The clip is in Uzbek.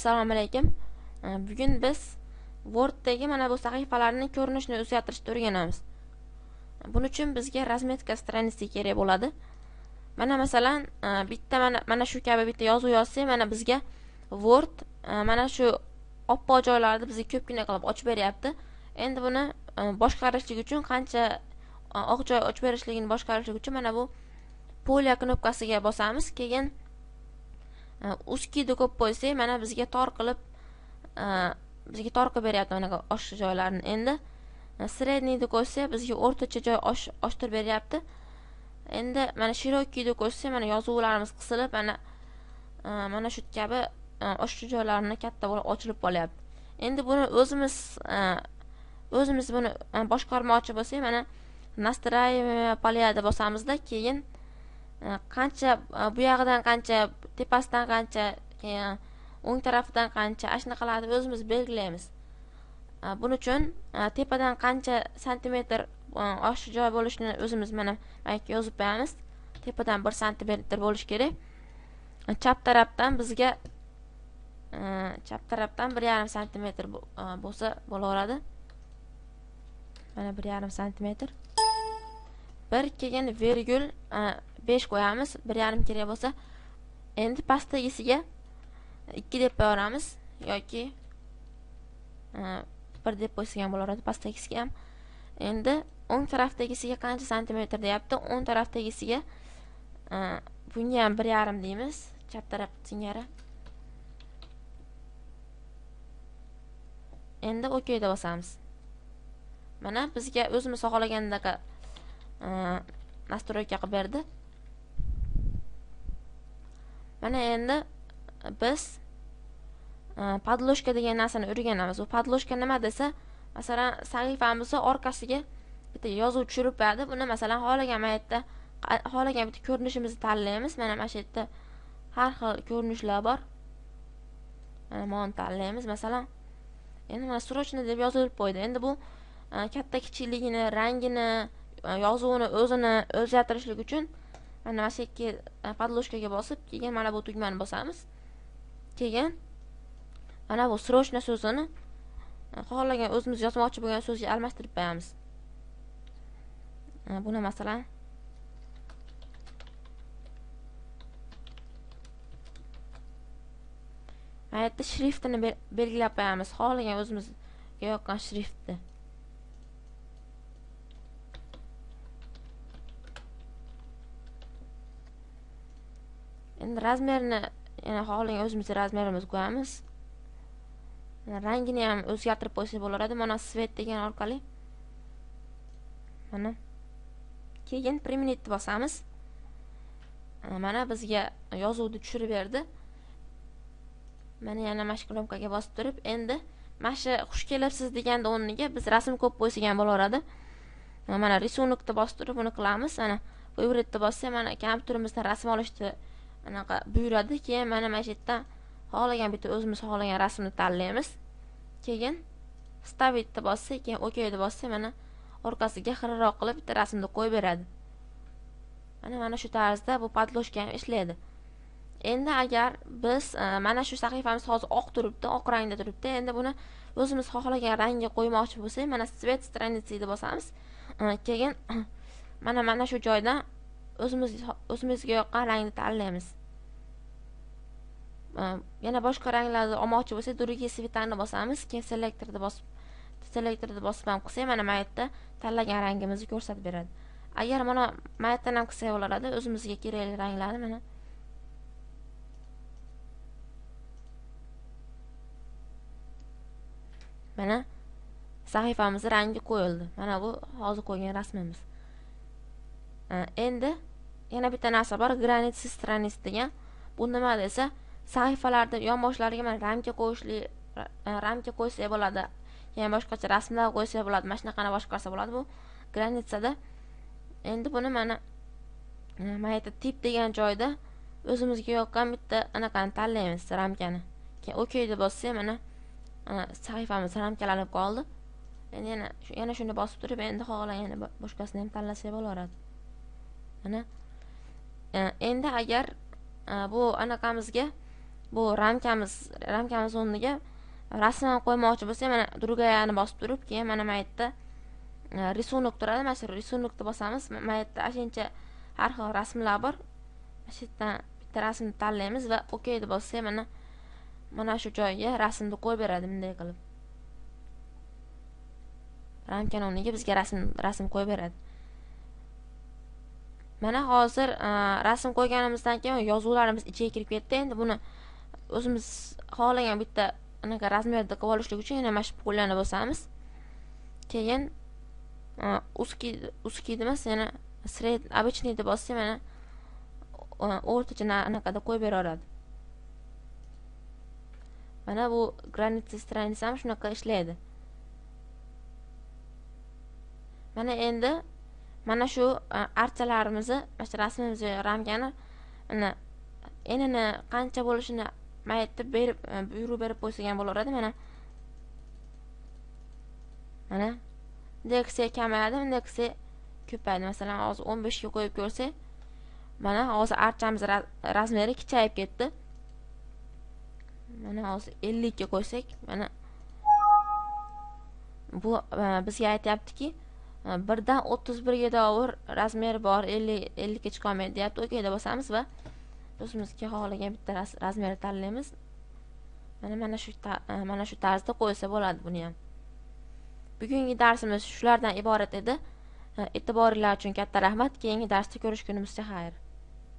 Assalomu alaykum. Bugun biz Word'dagi mana bu sahifalarning ko'rinishini o'zgartirishni o'rganamiz. Buning uchun bizga razmetka stranitsi kerak bo'ladi. Mana masalan, bitta mana shu kabi bitta yozuv yozsak, mana bizga Word mana shu oppoq joylarni bizga ko'pgina qilib ochib beryapti. Endi buni boshqarishlik uchun qancha oq joy ochib berishligini boshqarishlik uchun mana bu polya knopkasiga bosamiz. Keyin uskiyni ko'p qo'ysak, mana bizga tor qilib beryapti mana oshli joylarni. Endi sredniyni qo'ysak, bizga o'rtacha joy ochtirib beryapti. Endi mana shirokiyni qo'ysak, mana yozuvlarimiz qisilib, mana shu kabi oshli joylarni katta bo'lib ochilib qolyapti. Endi buni o'zimiz buni boshqarmoqchi bo'lsak, mana настраивание polyada bosamizda, keyin qancha bu yog'idan qancha, tepasidan qancha, keyin o'ng tarafdan qancha, ashnaqalarni o'zimiz belgilaymiz. Buning uchun tepadan qancha santimetr oshli joy bo'lishini o'zimiz mana yozib qo'yamiz. Tepadan 1 santimetr bo'lish kerak. Chap tarafdan bizga 1,5 santimetr bo'lsa bo'laveradi. Mana 1,5 santimetr. Keyin virgul 5 qo'yamiz, 1,5 kerak bo'lsa. Endi pastdagisiga 2 deb qo'yamiz yoki 1 deb qo'ysak ham bo'laveradi pastdagisiga ham. Endi o'ng tarafdagisiga qancha santimetr deyapti? O'ng tarafdagisiga bunga ham 1,5 deymiz, chap taraf singari. Endi OK deb bosamiz. Mana bizga o'zimiz xohlagandek настройка qilib berdi. Mana endi biz podложка degan narsani o'rganamiz. Bu podложка nima desa, masalan, sahifamizni orqasiga bitta yozuv tushirib berdi. Buni masalan xohlagan bitta ko'rinishimizni tanlaymiz. Mana shu yerda har xil ko'rinishlar bor. Mana buni tanlaymiz masalan. Endi mana срочно deb yozilib qo'ydi. Endi bu katta kichikligini, rangini, yozuvini o'zini o'zgartirishlik uchun mana shu yerga podложкаga bosib, keyin mana bu tugmani bosamiz. Keyin mana bu срочно so'zini xohlagan o'zimiz yozmoqchi bo'lgan so'zga almashtirib qo'yamiz. Buni masalan mana yerda shriftini belgilab qo'yamiz. Xohlagan o'zimizga yoqqan shriftni. Endi razmerini yana xohlagan o'zimizga razmerimizni qo'yamiz. Rangini ham o'zgartirib qo'ysak bo'laradi. Mana svet degan orqali. Mana. Keyin применить bosamiz. Mana bizga yozuvni tushirib berdi. Mana yana mashq knopkaga bosib turib, endi mana shu xush kelibsiz deganda o'rniga biz rasm ko'p qo'ysak ham bo'laradi. Mana risonikni bosib turib buni qilamiz. Mana favorite bossak, mana kompyuterimizdan rasm olishni anaqa buyuradi. Keyin mana shu yerdan xohlagan bitta o'zimiz xohlagan rasmni tanlaymiz. Keyin stavitni bossak, keyin OK deb bossak, mana orqasiga xiraroq qilib bitta rasmni qo'yib beradi. Mana shu tarzda bu podложка ham ishlaydi. Endi agar biz mana shu sahifamiz hozir oq turibdi, oq rangda turibdi. Endi buni o'zimiz xohlagan rangga qo'ymoqchi bo'lsak, mana svet stranitsi deb bosamiz. Keyin mana shu joydan o'zimizga yoqqan rangni tanlaymiz. Yana boshqa ranglarni olmoqchi bo'lsak, другие цветlarni bosamiz. Keyin selektorni bosib ham qilsak, mana yerda tanlagan rangimizni ko'rsatib beradi. Agar mana yerdan ham qilsak bo'laradi, o'zimizga kerakli ranglarni mana mana sahifamiz rangi qo'yildi. Mana bu hozir qo'ygan rasmimiz. Endi yana bitta narsa bor, границы страниц degan. Bu nima desa, sahifalarda yonboshlariga mana ramka qo'ysa bo'ladi. Yana boshqacha rasmlar qo'ysa bo'ladi. Mana shunaqani boshqarsa bo'ladi bu granitsada. Endi buni mana yerda tip degan joyda o'zimizga yoqqan bitta anaqani tanlaymiz, ramkani. Keyin OK deb bossak, mana sahifamiz ramkalanib qoldi. Endi yana shuni bosib turib, endi xohlagan boshqasini ham tanlasak bo'laveradi. Mana endi agar bu anaqamizga bu ramkamiz o'rniga rasm ham qo'ymoqchi bo'lsak, mana другаяni bosib turib, keyin mana bu yerda risunok turadi. Mana shu risunokni bosamiz. Mana yerda ashuncha har xil rasmlar bor. Shu yerdan bitta rasmni tanlaymiz va OK deb bossak, mana shu joyga rasmni qo'yib beradi bunday qilib. Ramkani o'rniga bizga rasm qo'yib beradi. Mana hozir rasm qo'yganimizdan keyin yozuvlarimiz ichiga kirib ketdi. Endi buni o'zimiz xohlagan bitta anaqa razmerda qilib olishlik uchun yana mana shu qo'llarni bosamiz. Keyin узкий emas, yana обычный deb bossak, mana o'rtacha anaqada qo'yib beraveradi. Mana bu granitsa stranisi ham shunaqa ishlaydi. Mana endi mana shu archalarimizni, mana shu rasmimizni ramkani enini qancha bo'lishini aytib berib, buyruq berib qo'ysak ham bo'laveradi. Mana bunday kamayadi, bunday ko'payadi. Masalan, hozir 15 ga qo'yib ko'rsak, mana hozir archamiz razmeri kichayib ketdi. Mana hozir 50 ga qo'ysak, mana bu bizga aytayaptiki, birdan 31 ga davr razmeri bor, 50 ga chiqa olmaydi deyapti. OK deb bosamiz va o'zimizga xohlagan bitta razmerni tanlaymiz. Mana shu tarzda qo'ysa bo'ladi buni ham. Bugungi darsimiz shulardan iborat edi. E'tiboringlar uchun katta rahmat. Keyingi darsda ko'rishgunimizcha xayr.